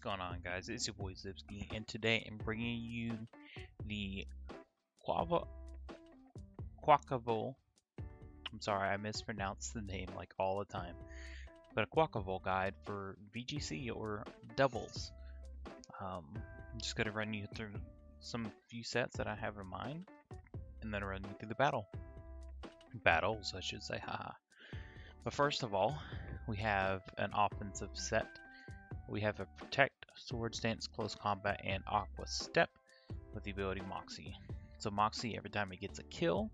going on, guys? It's your boy Zipski, and today I'm bringing you the Quaquaval. I'm sorry, I mispronounce the name like all the time, but a Quaquaval guide for VGC or doubles. I'm just gonna run you through some few sets that I have in mind, and then run you through the battles, I should say. Haha. But first of all, we have an offensive set. We have a Protect, Sword Stance, Close Combat, and Aqua Step with the ability Moxie. So Moxie, every time it gets a kill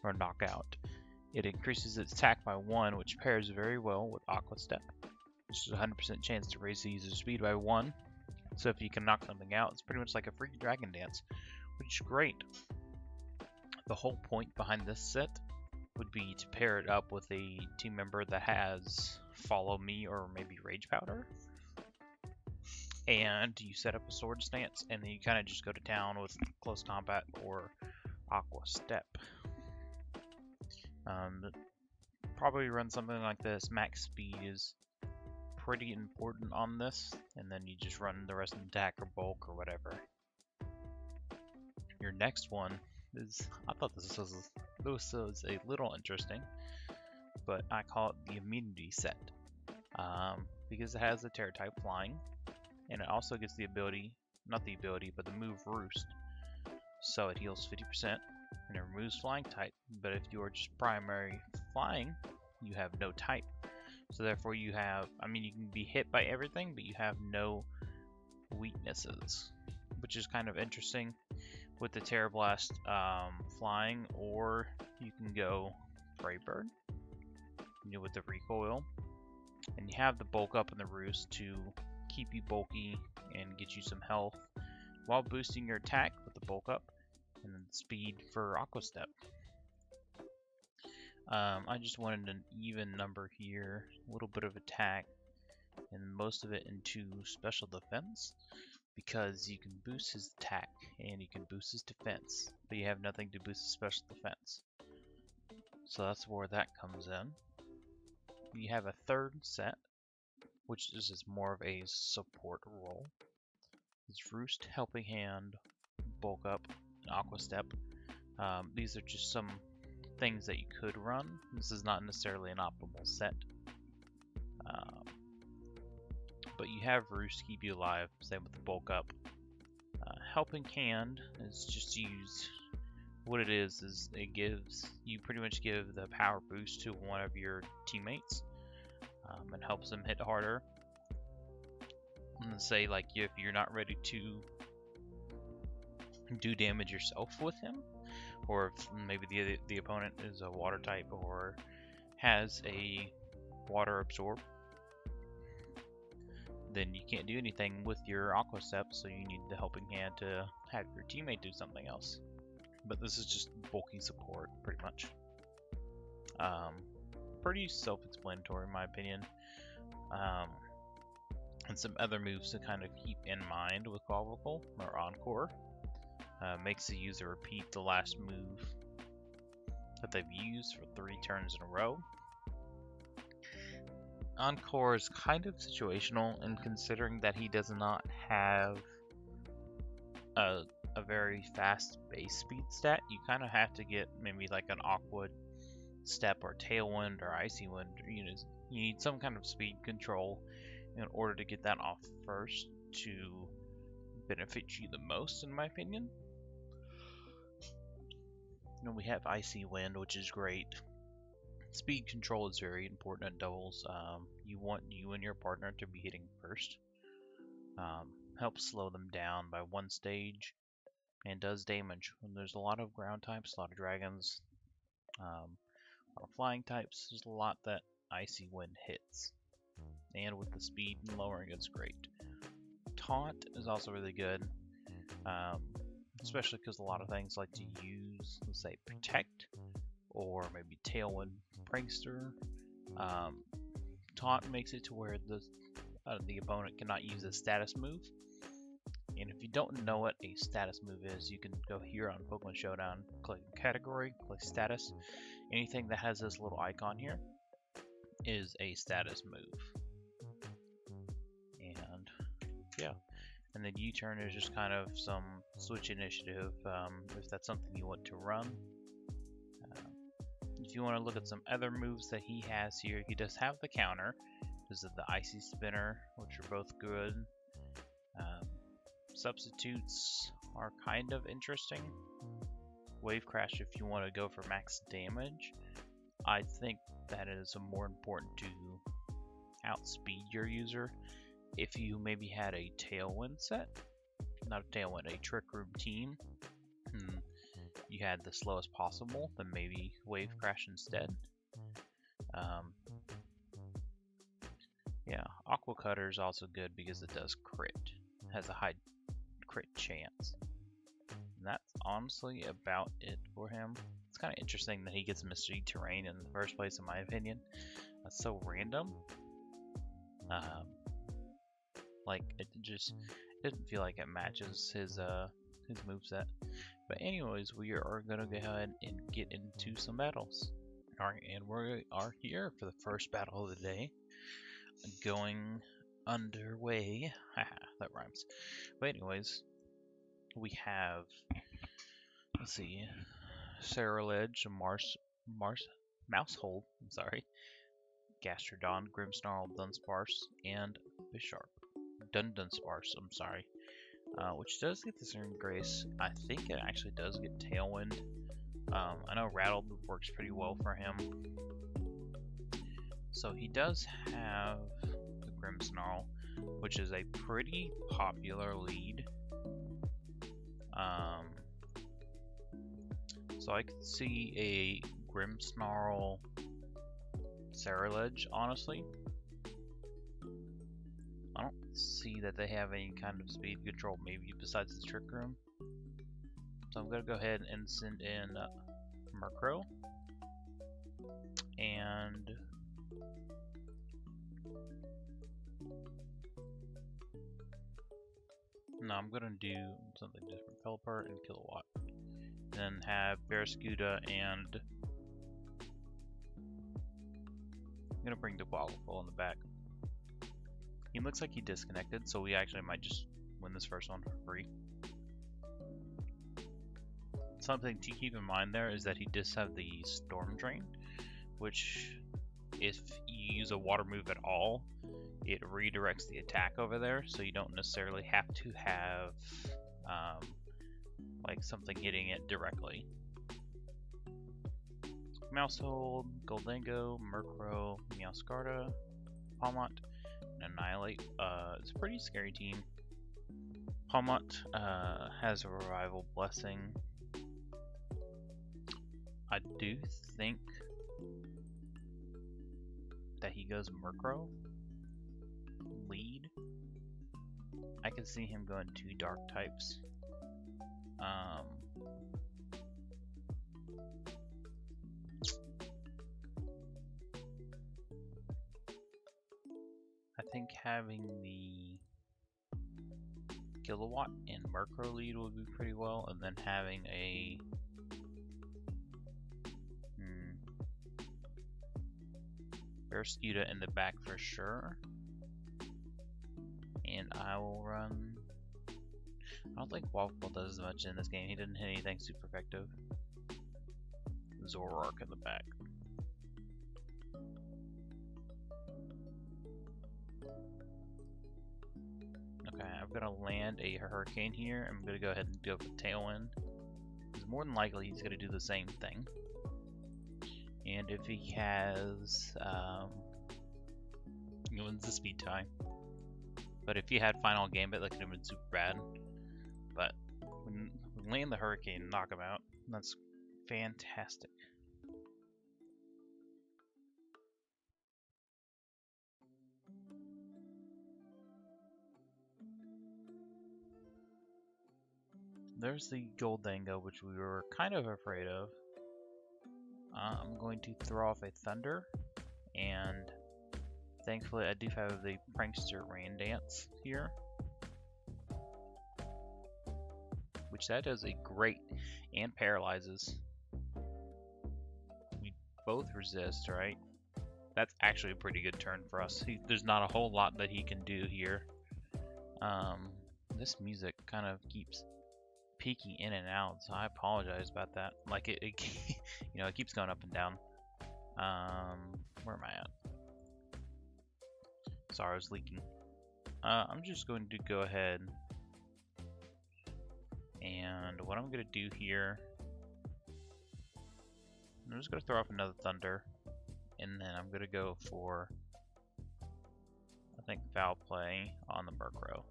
or knockout, it increases its attack by 1, which pairs very well with Aqua Step, which is a 100% chance to raise the user's speed by 1. So if you can knock something out, it's pretty much like a free Dragon Dance, which is great. The whole point behind this set would be to pair it up with a team member that has Follow Me or maybe Rage Powder. And you set up a Sword Stance, and then you kind of just go to town with Close Combat or Aqua Step. Probably run something like this. Max speed is pretty important on this, and then you just run the rest of the attack or bulk or whatever. Your next one is, I thought this was a little interesting, but I call it the Immunity set because it has the Terror type flying. And it also gets the ability, not the ability, but the move Roost. So it heals 50% and it removes flying type. But if you are just primary flying, you have no type. So therefore you have, you can be hit by everything, but you have no weaknesses. Which is kind of interesting with the Terror Blast flying, or you can go Prey Bird with the recoil. And you have the bulk up and the Roost to keep you bulky and get you some health while boosting your attack with the bulk up and then speed for Aqua Step. I just wanted an even number here, a little bit of attack and most of it into special defense, because you can boost his attack and you can boost his defense, but you have nothing to boost his special defense. So that's where that comes in. You have a third set, which is just more of a support role. It's Roost, Helping Hand, Bulk Up, and Aqua Step. These are just some things that you could run. This is not necessarily an optimal set. But you have Roost keep you alive, same with the Bulk Up. Helping Hand is just used. What it is it gives, you pretty much give the power boost to one of your teammates. And helps them hit harder. And say, like, if you're not ready to do damage yourself with him, or if maybe the opponent is a water type or has a water absorb, then you can't do anything with your Aqua Step, so you need the Helping Hand to have your teammate do something else. But this is just bulky support, pretty much. Pretty self-explanatory in my opinion. And some other moves to kind of keep in mind with Quaquaval or Encore. Makes the user repeat the last move that they've used for 3 turns in a row. Encore is kind of situational, and considering that he does not have a very fast base speed stat, you kind of have to get maybe like an Aqua Step or Tailwind or Icy Wind. You need some kind of speed control in order to get that off first to benefit you the most, in my opinion. And we have Icy Wind, which is great. Speed control is very important at doubles. You want you and your partner to be hitting first. Helps slow them down by 1 stage and does damage. When there's a lot of ground types, a lot of dragons, a lot of flying types, there's a lot that Icy Wind hits. And with the speed and lowering, it's great. Taunt is also really good, especially because a lot of things like to use, let's say, Protect or maybe Tailwind Prankster. Taunt makes it to where the opponent cannot use a status move. And if you don't know what a status move is, you can go here on Pokemon Showdown, click Category, click Status. Anything that has this little icon here is a status move. And yeah. And then U-turn is just kind of some switch initiative, if that's something you want to run. If you want to look at some other moves that he has here, he does have the counter. This is the Icy Spinner, which are both good. Substitutes are kind of interesting. Wave Crash if you want to go for max damage. I think that is more important to outspeed your user. If you maybe had a Tailwind set, not a Tailwind, a Trick Room team, you had the slowest possible, then maybe Wave Crash instead. Yeah, Aqua Cutter is also good because it does crit, has a high crit chance. And that's honestly about it for him. It's kind of interesting that he gets Mystery Terrain in the first place, in my opinion. That's so random. Like it doesn't feel like it matches his moveset. But anyways, we are gonna go ahead and get into some battles. Alright, and we are here for the first battle of the day. Going underway. Haha, that rhymes. But anyways, we have, let's see, Sarah-Ledge, Mousehold, I'm sorry, Gastrodon, Grimmsnarl, Dunsparce, and Bisharp. Dunsparce, I'm sorry. Which does get the Certain Grace. I think it actually does get Tailwind. I know Rattled works pretty well for him. So he does have the Grimmsnarl, which is a pretty popular lead. So I could see a Grimmsnarl Sarah-Ledge, honestly. I don't see that they have any kind of speed control, maybe besides the Trick Room. So I'm gonna go ahead and send in Murkrow. And no, I'm gonna do something different. Pelipper and Kilowatt. Then have Barraskewda and I'm gonna bring the Quaquaval in the back. He looks like he disconnected, so we actually might just win this first one for free. Something to keep in mind there is that he does have the Storm Drain, which if you use a water move at all, it redirects the attack over there, so you don't necessarily have to have like something hitting it directly. Mousehold, Goldango, Murkrow, Meowscarda, Palmont, and Annihilate. It's a pretty scary team. Palmont has a Revival Blessing. I do think that he goes Murkrow lead. I can see him going 2 dark types. I think having the Kilowatt and Murkrow lead would be pretty well, and then having a Barraskewda in the back for sure. And I will run. I don't think Quaquaval does as much in this game. He didn't hit anything super effective. Zoroark in the back. Okay, I'm gonna land a Hurricane here. I'm gonna go ahead and go for Tailwind. Because more than likely he's gonna do the same thing. And if he has, he wins the speed tie. But if he had Final Gambit, that could have been super bad. But when we land the Hurricane and knock him out, that's fantastic. There's the Goldango, which we were kind of afraid of. I'm going to throw off a Thunder, and thankfully I do have the Prankster Rain Dance here, which that does a great and paralyzes. We both resist, right? That's actually a pretty good turn for us. There's not a whole lot that he can do here. This music kind of keeps peeking in and out, so I apologize about that. Like it you know, it keeps going up and down. Where am I at? Sorry, I was leaking. I'm just going to go ahead and what I'm going to do here, I'm just going to throw off another thunder, and then I'm going to go for, I think, foul play on the Murkrow.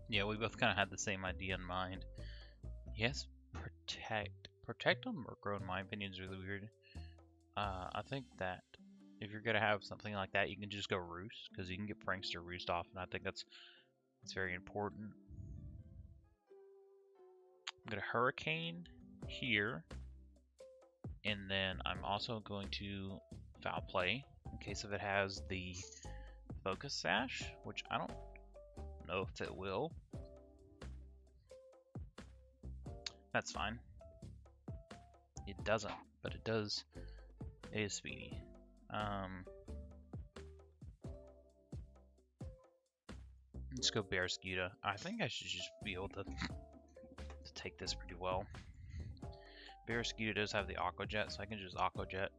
Yeah, we both kind of had the same idea in mind. Yes, protect on Murkrow, in my opinion, is really weird. I think that if you're gonna have something like that, you can just go Roost, because you can get Prankster Roost off, and I think that's very important. I'm gonna Hurricane here, and then I'm also going to foul play in case if it has the Focus Sash, which I don't know if it will. That's fine. It doesn't, but it does. It is speedy. Let's go Barraskewda. I think I should just be able to take this pretty well. Barraskewda does have the Aqua Jet, so I can just Aqua Jet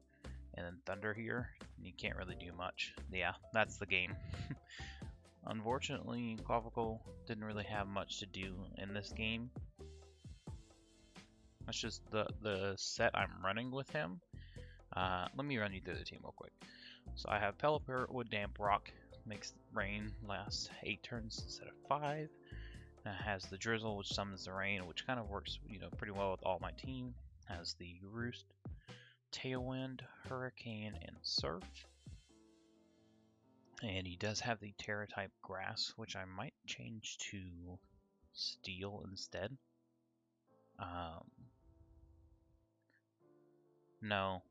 and then Thunder here. And you can't really do much. Yeah, that's the game. Unfortunately, Quaquaval didn't really have much to do in this game. That's just the set I'm running with him. Let me run you through the team real quick. So I have Pelipper, Wood Damp, Rock, makes rain last 8 turns instead of 5. And it has the Drizzle, which summons the rain, which kind of works, you know, pretty well with all my team. Has the Roost, Tailwind, Hurricane, and Surf. And he does have the Terra type Grass, which I might change to Steel instead. No.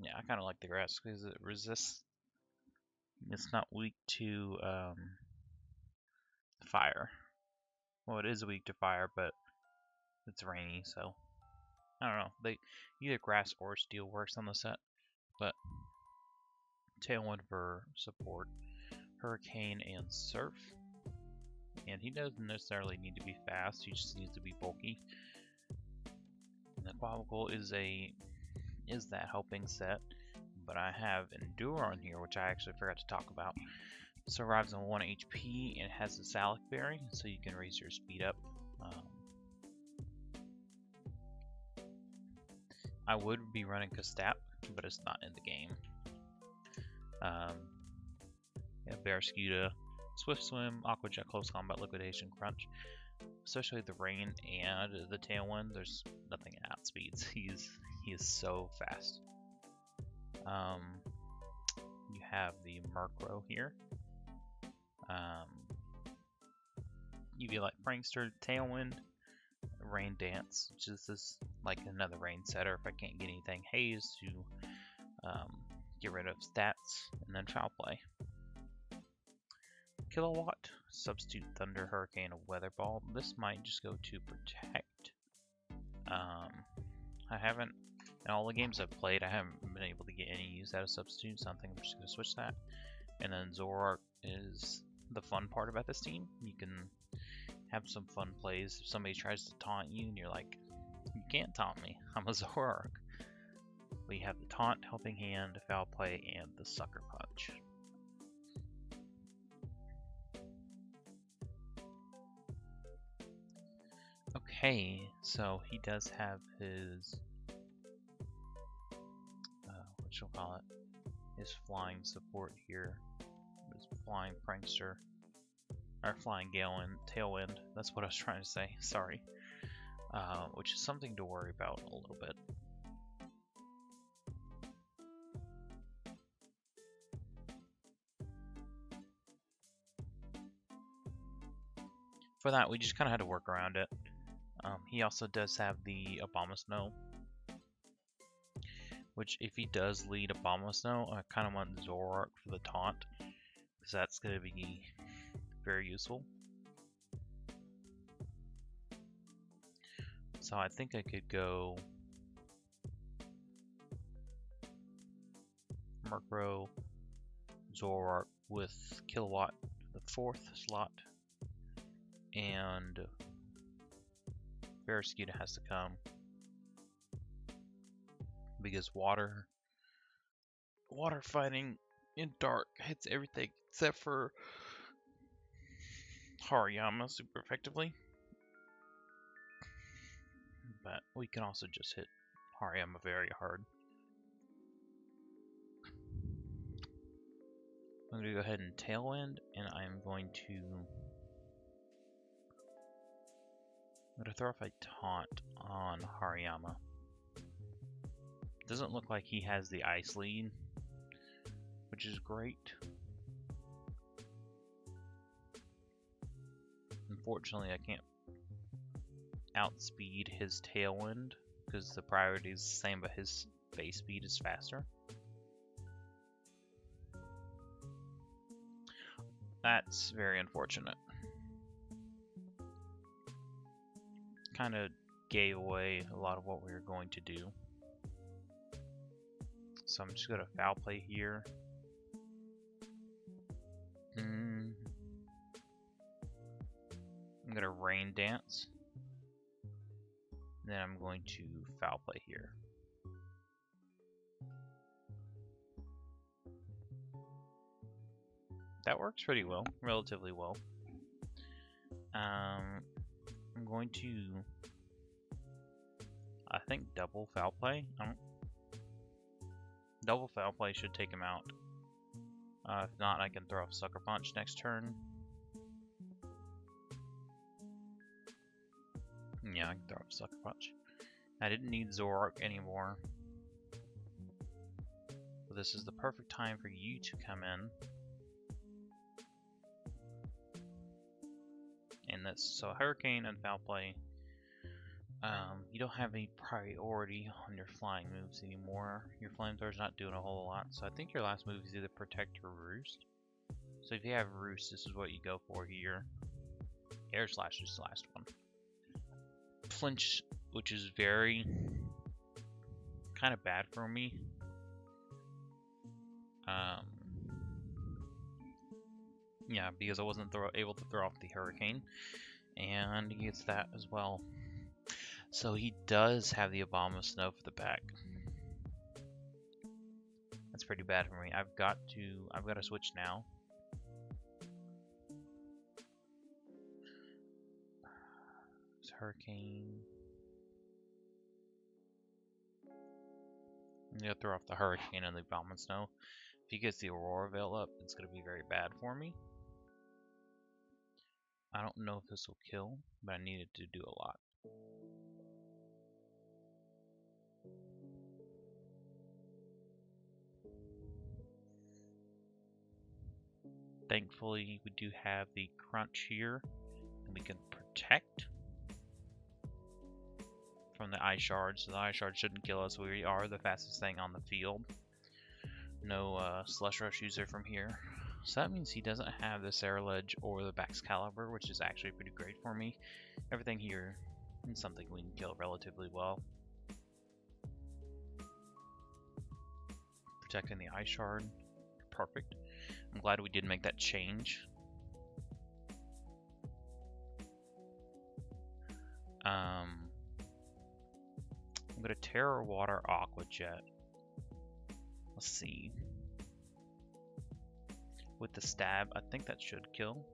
Yeah, I kind of like the Grass because it resists. It's not weak to fire. Well, it is weak to fire, but it's rainy, so I don't know. Either Grass or Steel works on the set, but Tailwind for support, Hurricane, and Surf. And he doesn't necessarily need to be fast, he just needs to be bulky. And the Quaquaval is that helping set, but I have Endure on here, which I actually forgot to talk about. Survives on 1 HP and has the Salic Berry, so you can raise your speed up. I would be running Kastap, but it's not in the game. Yeah, Barraskewda, Swift Swim, Aqua Jet, Close Combat, Liquidation, Crunch. Especially the Rain and the Tailwind, there's nothing it outspeeds. He is so fast. You have the Murkrow here. You get like Prankster, Tailwind, Rain Dance, which is this like another rain setter if I can't get anything. Haze to get rid of stats, and then Foul Play. Kilowatt, substitute Thunder, Hurricane, Weather Ball. This might just go to Protect. I haven't, in all the games I've played, I haven't been able to get any use out of substitute, so I think I'm just going to switch that. And then Zoroark is the fun part about this team. You can have some fun plays. If somebody tries to taunt you and you're like, you can't taunt me, I'm a Zoroark. We have the Taunt, Helping Hand, Foul Play, and the Sucker Punch. Okay, so he does have his, what you'll call it, his flying support here. His flying Prankster, or flying Tailwind, that's what I was trying to say, sorry. Which is something to worry about a little bit. For that, we just kind of had to work around it. He also does have the Abomasnow, which if he does lead Abomasnow, I kind of want Zoroark for the taunt, because that's going to be very useful. So I think I could go Murkrow, Zoroark with Kilowatt, the 4th slot, and Barraskewda has to come because water fighting in dark hits everything except for Hariyama super effectively. But we can also just hit Hariyama very hard. I'm going to go ahead and Tailwind, and I'm going to throw off a Taunt on Hariyama. Doesn't look like he has the Ice lead, which is great. Unfortunately, I can't outspeed his Tailwind because the priority is the same, but his base speed is faster. That's very unfortunate. Kind of gave away a lot of what we were going to do. So I'm just going to foul play here. I'm going to Rain Dance. Then I'm going to foul play here. That works pretty well, relatively well. I'm going to, I think, double foul play. Double foul play should take him out. If not, I can throw off Sucker Punch next turn. Yeah, I can throw off Sucker Punch. I didn't need Zoroark anymore. So this is the perfect time for you to come in. And that's so Hurricane and foul play. You don't have any priority on your flying moves anymore. Your Flamethrower's not doing a whole lot, so I think your last move is either Protect or Roost. So if you have Roost, this is what you go for here. Air Slash is the last one. Flinch, which is very kind of bad for me. Yeah, because I wasn't able to throw off the Hurricane, and he gets that as well. So he does have the Abomasnow for the back. That's pretty bad for me. I've got to switch now. It's Hurricane. I'm gonna throw off the Hurricane and the Abomasnow. If he gets the Aurora Veil up, it's gonna be very bad for me. I don't know if this will kill, but I need it to do a lot. Thankfully, we do have the Crunch here, and we can protect from the Ice Shard, so the Ice Shard shouldn't kill us. We are the fastest thing on the field. No Slush Rush user from here. So that means he doesn't have the Cerulege or the Baxcalibur, which is actually pretty great for me. Everything here is something we can kill relatively well. Protecting the Ice Shard, perfect. I'm glad we did make that change. I'm gonna Terror Water Aqua Jet. Let's see. With the stab, I think that should kill.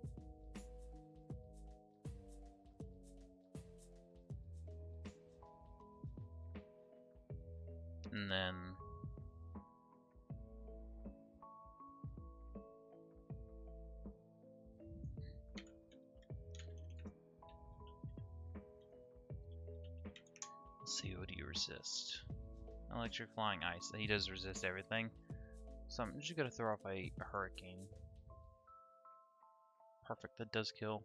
And then let's see, what do you resist? Electric, Flying, Ice. He does resist everything. So I'm just gonna throw off a Hurricane. Perfect, that does kill.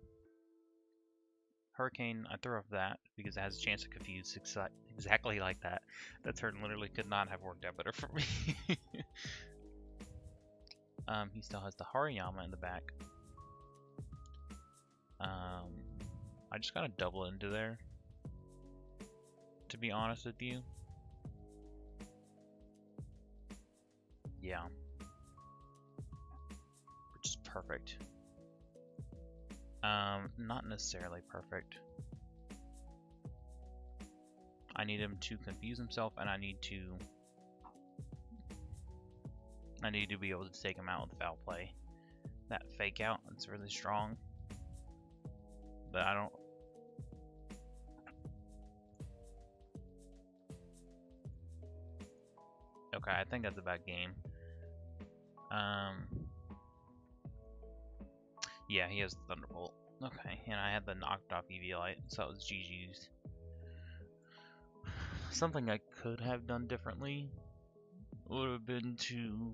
Hurricane, I throw off that because it has a chance to confuse exactly like that. That turn literally could not have worked out better for me. He still has the Hariyama in the back. I just gotta double into there, to be honest with you. Yeah. Which is perfect. Not necessarily perfect. I need him to confuse himself, and I need to be able to take him out with foul play. That fake out, it's really strong. But I don't. Okay, I think that's a bad game. Yeah, he has the Thunderbolt. Okay, and I had the knocked off EV light, so that was GG's. Something I could have done differently would have been to,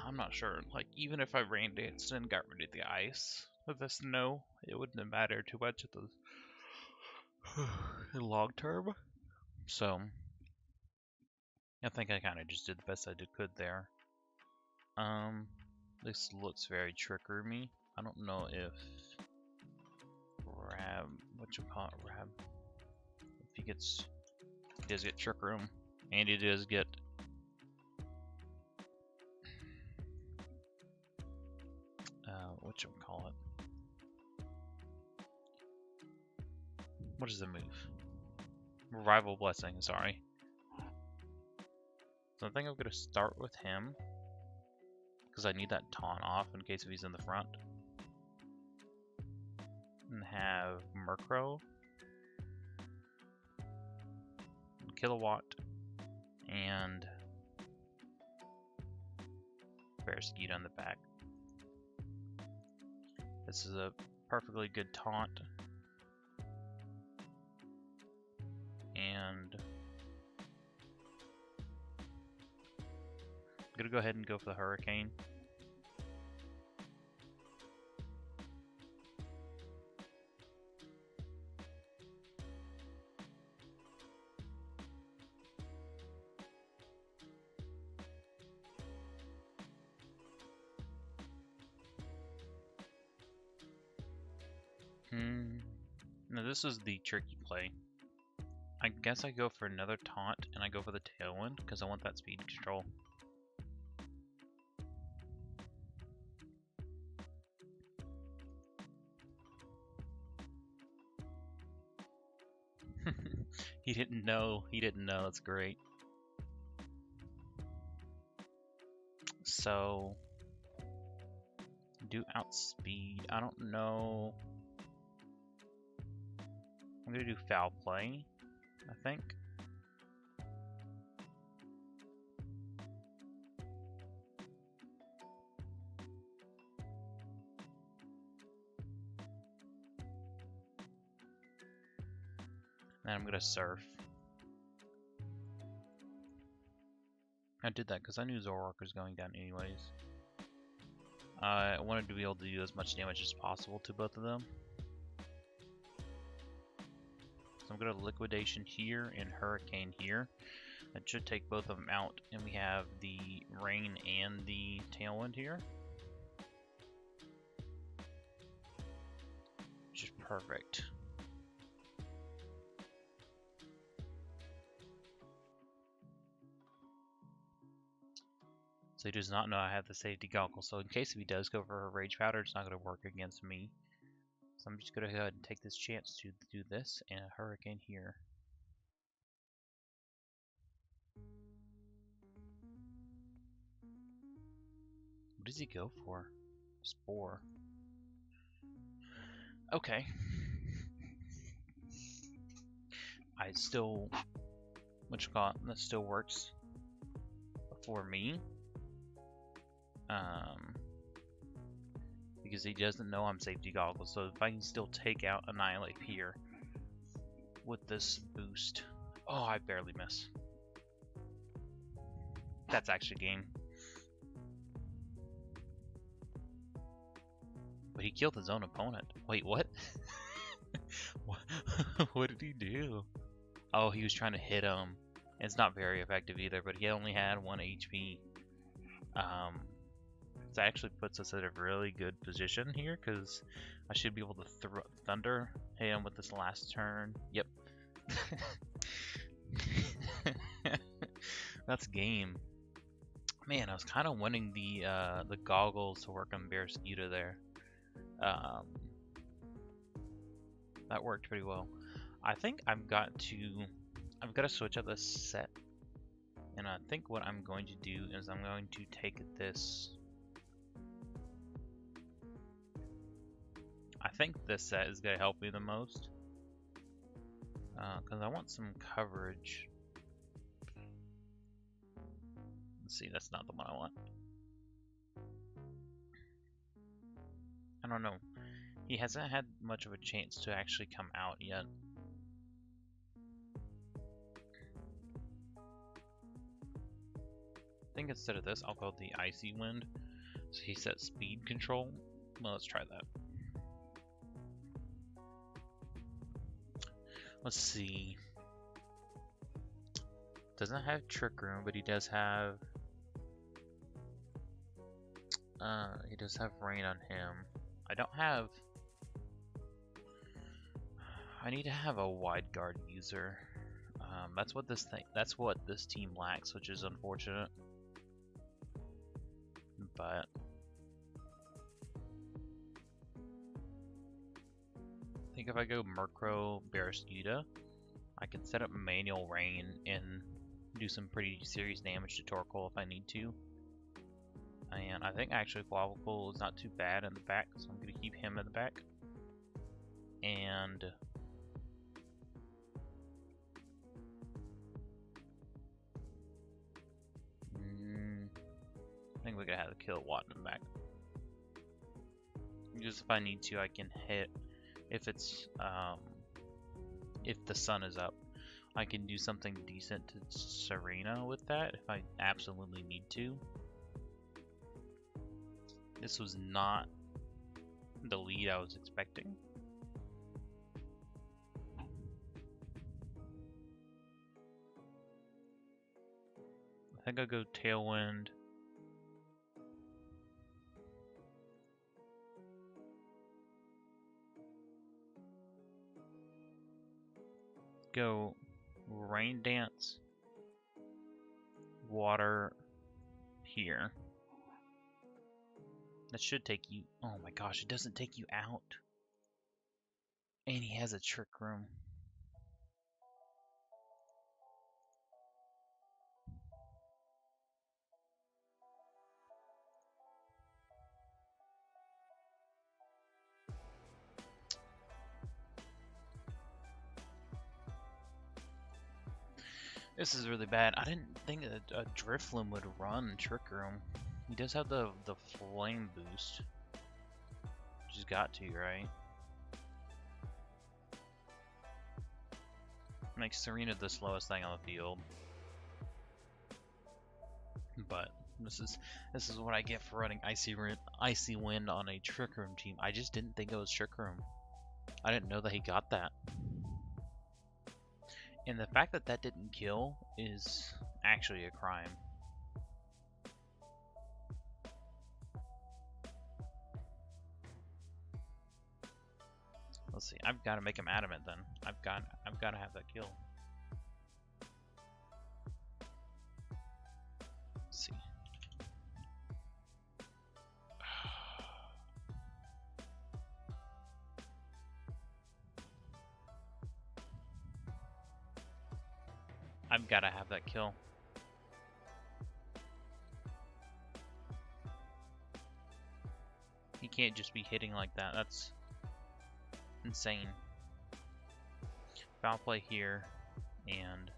I'm not sure, like, even if I rain danced and got rid of the ice with the snow, it wouldn't have mattered too much at the long term. So, I think I kind of just did the best I could there. This looks very trickery-me. I don't know if Rab, Rab, if he does get Trick Room, and he does get what is the move? Revival Blessing, sorry. So I think I'm gonna start with him because I need that taunt off in case if he's in the front. And have Murkrow, Kilowatt, and Bearskeet on the back. This is a perfectly good taunt. And I'm gonna go ahead and go for the Hurricane. Now this is the tricky play. I guess I go for another taunt and I go for the Tailwind because I want that speed control. He didn't know. That's great. So do outspeed. I don't know. I'm gonna do foul play, I think. And I'm gonna surf. I did that because I knew Zoroark was going down anyways. I wanted to be able to do as much damage as possible to both of them. So I'm going to Liquidation here and Hurricane here. That should take both of them out, and we have the Rain and the Tailwind here. Which is perfect. So he does not know I have the safety goggle, so in case if he does go for a Rage Powder, it's not going to work against me. So I'm just going to go ahead and take this chance to do this, and a Hurricane here. What does he go for? Spore. Okay. I still, that still works for me. Because he doesn't know I'm safety goggles, so if I can still take out Annihilate here with this boost. Oh, I barely miss. That's actually game. But he killed his own opponent. Wait, what? What did he do? Oh, he was trying to hit him. It's not very effective either, but he only had 1 HP. That actually puts us at a really good position here, because I should be able to Thunder hit him with this last turn. Yep. That's game. Man, I was kind of wanting the goggles to work on Bearscuda there. That worked pretty well. I think I've got to switch up this set. And I think what I'm going to do is I'm going to take this. I think this set is going to help me the most. Because I want some coverage. Let's see, that's not the one I want. I don't know. He hasn't had much of a chance to actually come out yet. I think instead of this, I'll go the Icy Wind. So he set speed control. Well, let's try that. Let's see. Doesn't have Trick Room, but he does have rain on him. I don't have. I need to have a wide guard user. That's what this team lacks, which is unfortunate. But I think if I go Murkrow Bearscuda, I can set up manual rain and do some pretty serious damage to Torkoal if I need to. And I think actually Quaquaval is not too bad in the back, so I'm going to keep him in the back. And I think we're going to have to kill Watt in the back. Just if I need to, I can hit if the sun is up. I can do something decent to Serena with that if I absolutely need to. This was not the lead I was expecting. I think I'll go Tailwind. Go Rain Dance, Water here. That should take you. Oh my gosh, it doesn't take you out. And he has a Trick Room. This is really bad. I didn't think a Drifloon would run Trick Room. He does have the flame boost. Just got to, right? Makes Serena the slowest thing on the field. But this is what I get for running Icy Wind on a Trick Room team. I just didn't think it was Trick Room. I didn't know that he got that. And the fact that that didn't kill is actually a crime. Let's see. I've got to make him adamant then. I've got to have that kill. Let's see. I've got to have that kill. He can't just be hitting like that. That's insane. Foul play here, and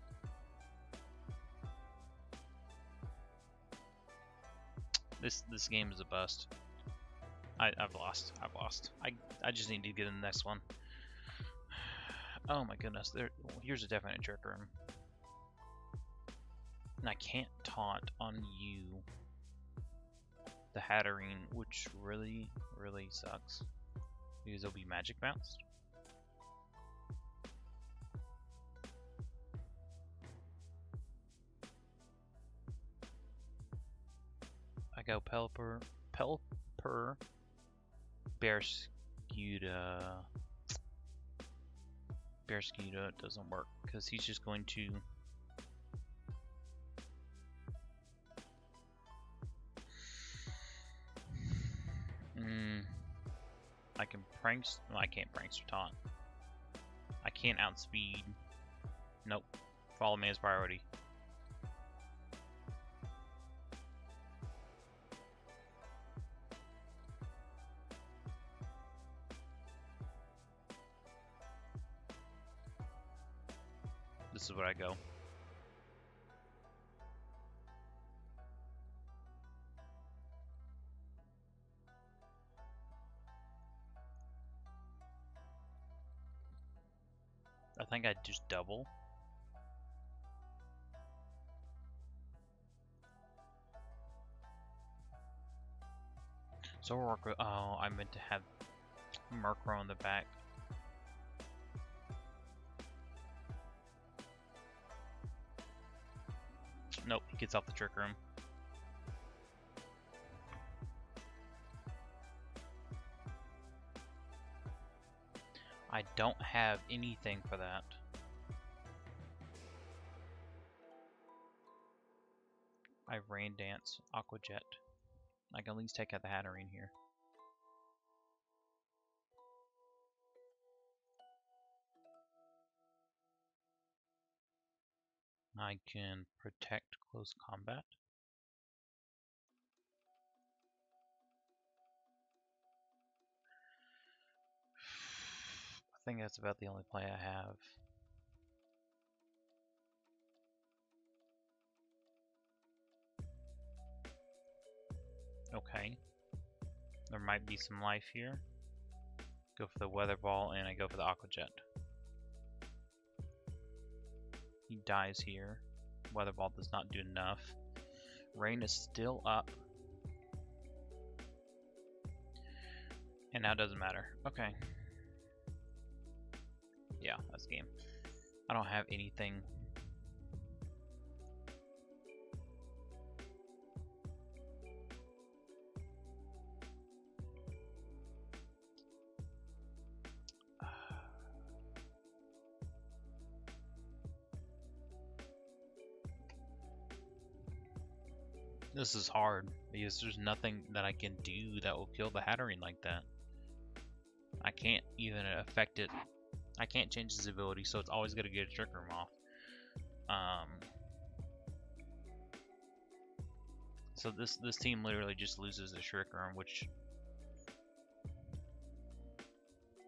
this game is a bust. I've lost. I just need to get in the next one. Oh my goodness. Here's a definite Trick Room. And I can't taunt on you, the Hatterene, which really sucks. Because it'll be magic bounced. I go Pelipper, Bearscuda. Bearscuda doesn't work because he's just going to I can pranks. Well, I can't prankster taunt. I can't outspeed. Nope. Follow me as priority. This is where I go. I think I'd just double. So we'll work with, oh, I meant to have Murkrow on the back. Nope, he gets off the Trick Room. I don't have anything for that. I Rain Dance, Aqua Jet. I can at least take out the Hatterene here. I can protect close combat. I think that's about the only play I have. Okay. There might be some life here. Go for the Weather Ball and I go for the Aqua Jet. He dies here. Weather Ball does not do enough. Rain is still up. And now it doesn't matter. Okay. Yeah, that's game. I don't have anything. This is hard because there's nothing that I can do that will kill the Hatterene like that. I can't even affect it. I can't change his ability, so it's always going to get a Trick Room off. So this team literally just loses a Trick Room, which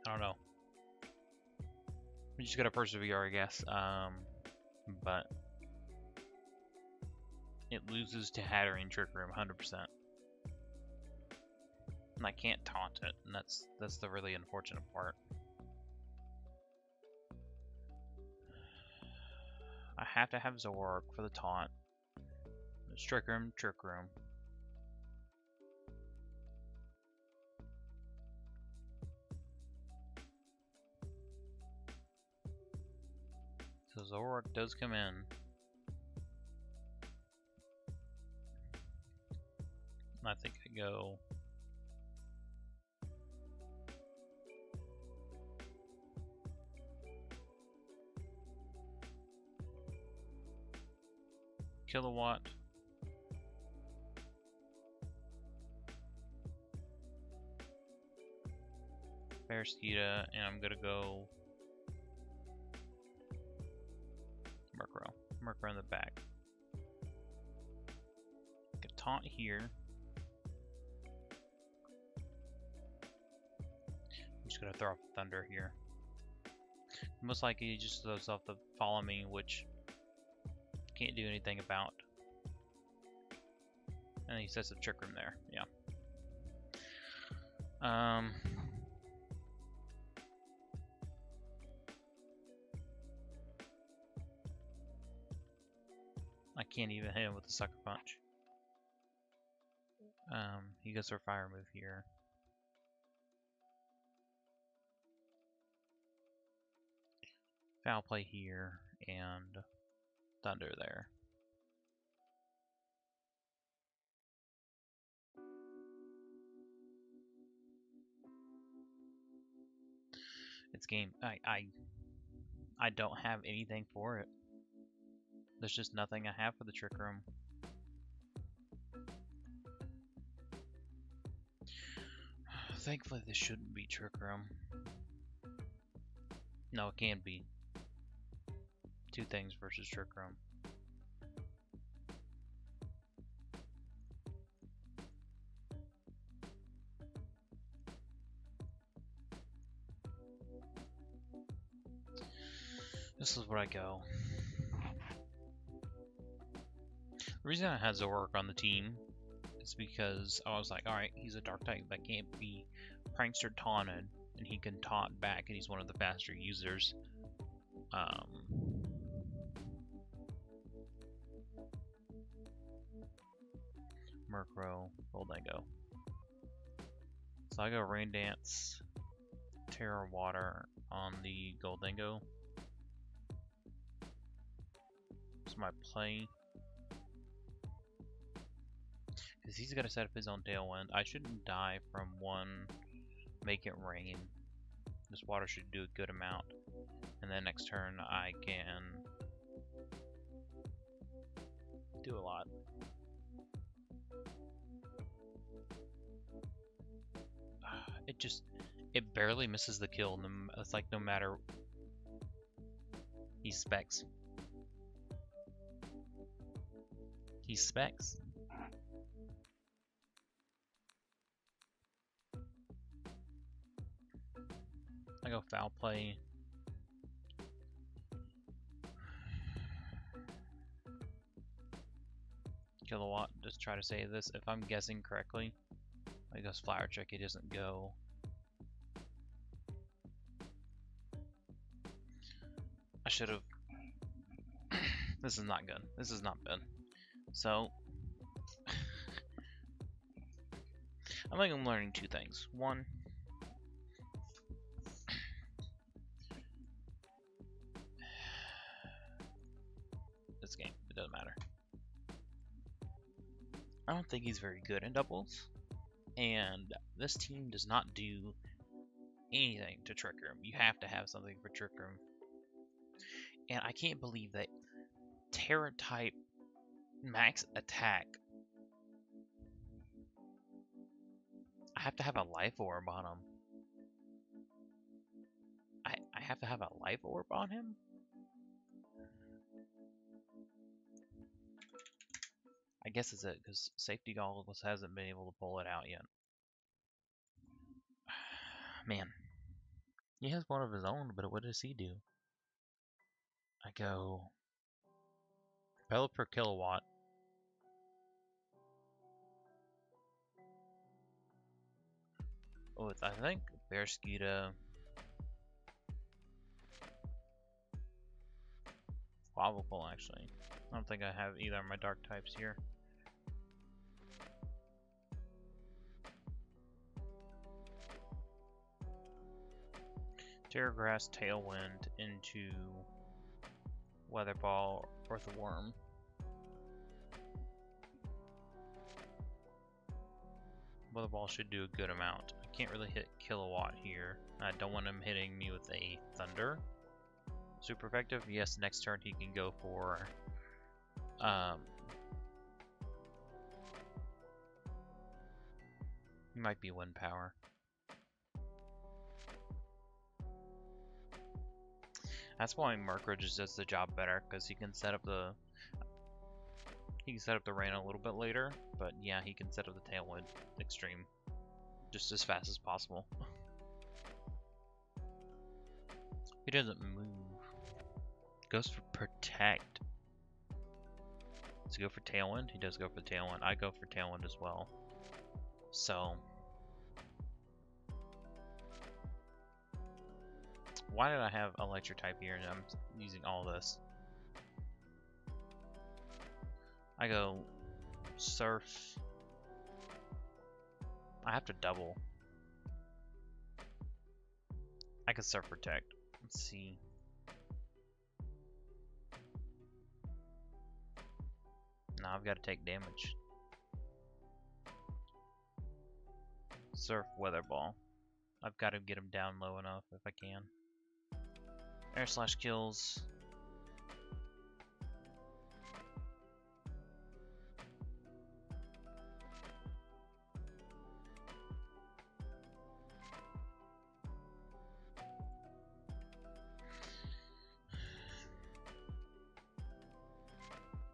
I don't know. We just gotta persevere, I guess. But it loses to Hatterene Trick Room 100%, and I can't taunt it, and that's the really unfortunate part. I have to have Zoroark for the taunt. It's Trick Room, Trick Room. So Zoroark does come in. I think I go Kilowatt. Ferricita, and I'm gonna go Murkrow. Murkrow in the back. Get a taunt here. I'm just gonna throw off Thunder here. Most likely he just throws off the Follow Me, which can't do anything about. And he sets a Trick Room there. Yeah. I can't even hit him with the Sucker Punch. He goes for a Fire move here. Foul Play here, and Thunder there. It's game. I don't have anything for it. There's just nothing I have for the Trick Room. Thankfully, this shouldn't be Trick Room. No, it can be. Two things versus Trick Room. This is where I go. The reason I had Zorak on the team is because I was like, alright, he's a dark type that can't be prankster taunted, and he can taunt back, and he's one of the faster users. Murkrow, Goldango. So I go Rain Dance, Terra Water on the Goldango. That's my play. Because he's got to set up his own Tailwind. I shouldn't die from one Make It Rain. This water should do a good amount. And then next turn I can do a lot. It barely misses the kill. It's like no matter. He specs. He specs. I go foul play. Kilowatt, just try to say this. If I'm guessing correctly, I goes Flower Check, he doesn't go. I should have. This is not good. This is not good. So, I think I'm learning two things. One, this game, it doesn't matter. I don't think he's very good in doubles, and this team does not do anything to Trick Room. You have to have something for Trick Room. And I can't believe that Terra type max attack. I have to have a life orb on him. I have to have a life orb on him? I guess it's it, because Safety Goggles hasn't been able to pull it out yet. Man. He has one of his own, but what does he do? I go Repel per Kilowatt. Oh, it's, I think, Bearskita, Quaquaval, actually. I don't think I have either of my dark types here. Terra Grass, Tailwind into Weather Ball, Earthworm. Weather Ball should do a good amount. I can't really hit Kilowatt here. I don't want him hitting me with a Thunder. Super effective. Yes, next turn he can go for he might be Wind Power. That's why Murkrow just does the job better, because he can set up the rain a little bit later, but yeah, he can set up the Tailwind extreme just as fast as possible. He doesn't move. Goes for Protect. Does he go for Tailwind? He does go for Tailwind. I go for Tailwind as well. So, why did I have Electric type here and I'm using all this? I go Surf. I have to double. I can Surf Protect. Let's see. Now I've got to take damage. Surf Weather Ball. I've got to get him down low enough if I can. Air Slash kills.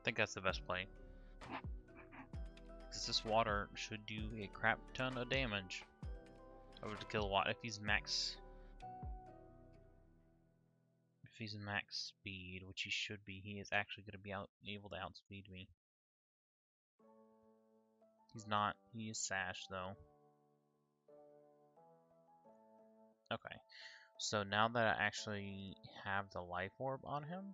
think that's the best play. Because this water should do a crap ton of damage over the kilowatt if he's max. If he's max speed, which he should be, he is actually going to be able to outspeed me. He's not. He is sash though. Okay. So now that I actually have the life orb on him,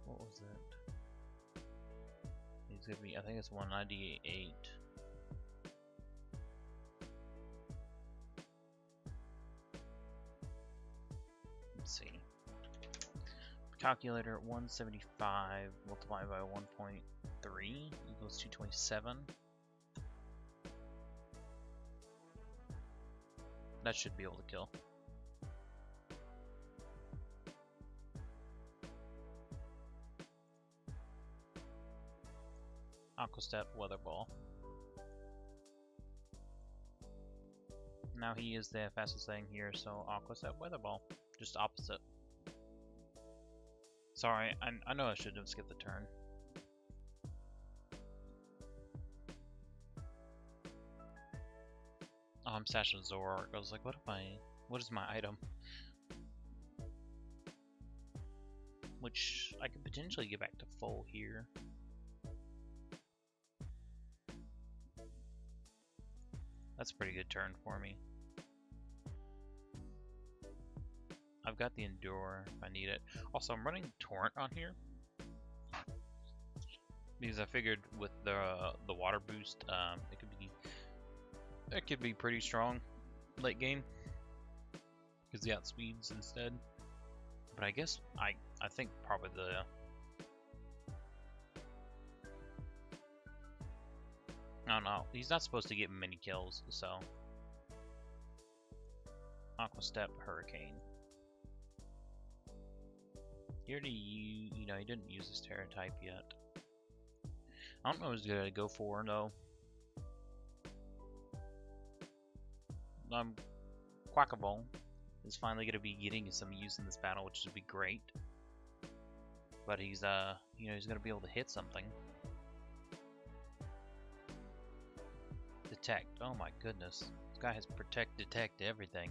what was it? He's gonna be, I think it's 198. Let's see. Calculator 175 multiplied by 1.3 equals 227. That should be able to kill. Aqua Step, Weather Ball. Now he is the fastest thing here, so Aqua Step, Weather Ball. Just opposite. Sorry, I know I shouldn't have skipped the turn. Oh, I'm sashing Zoroark. I was like, what is my item? Which I could potentially get back to full here. That's a pretty good turn for me. I've got the Endure if I need it. Also, I'm running Torrent on here because I figured with the water boost, it could be pretty strong late game because he outspeeds instead. But I guess I think probably I don't know. He's not supposed to get many kills, so Aqua Step, Hurricane. He already, he didn't use his Terra type yet. I don't know what he's gonna go for though. Quaquaval is finally gonna be getting some use in this battle, which would be great. But he's he's gonna be able to hit something. Detect. Oh my goodness, this guy has protect, detect, everything.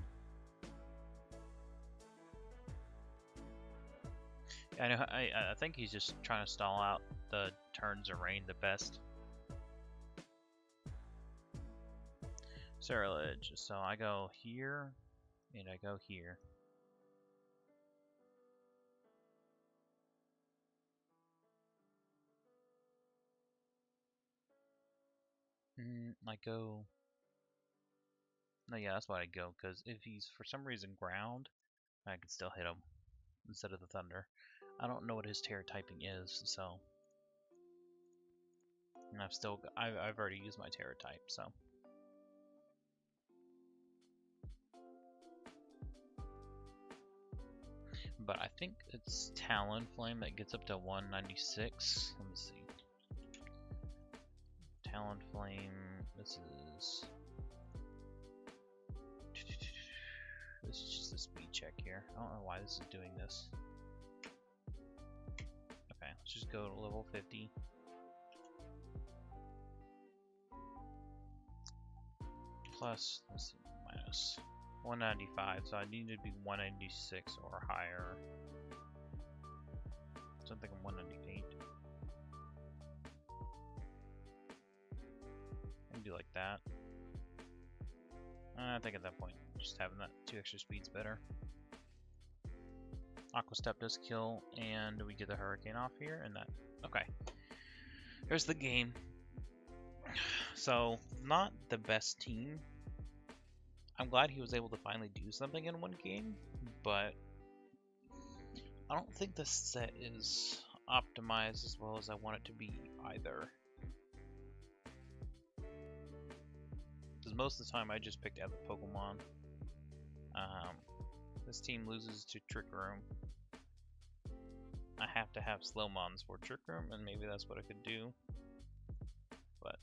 I know. I think he's just trying to stall out the turns of rain the best. Cerealage. So I go here, and I go here. I go. No, yeah, that's why I go. Because if he's for some reason ground, I can still hit him instead of the thunder. I don't know what his Terra typing is, so. And I've already used my Terra type, so. But I think it's Talonflame that gets up to 196. Let me see. Talonflame, this is just a speed check here. I don't know why this is doing this. Okay, let's just go to level 50. Plus, let's see, minus 195, so I need to be 196 or higher. So I think I'm 198. I can do like that. I think at that point, just having that 2 extra speed's better. Aqua Step does kill, and we get the Hurricane off here, and that. Okay. Here's the game. So, not the best team. I'm glad he was able to finally do something in one game, but I don't think this set is optimized as well as I want it to be either. Because most of the time I just picked out the Pokemon. This team loses to Trick Room. I have to have Slowmons for Trick Room, and maybe that's what I could do. But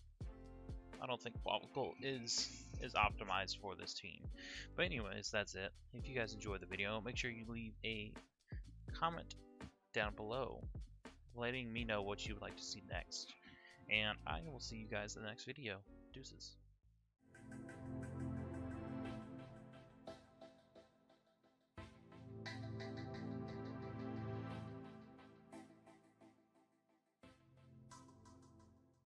I don't think Quaquaval is optimized for this team. But anyways, that's it. If you guys enjoyed the video, make sure you leave a comment down below letting me know what you would like to see next. And I will see you guys in the next video. Deuces.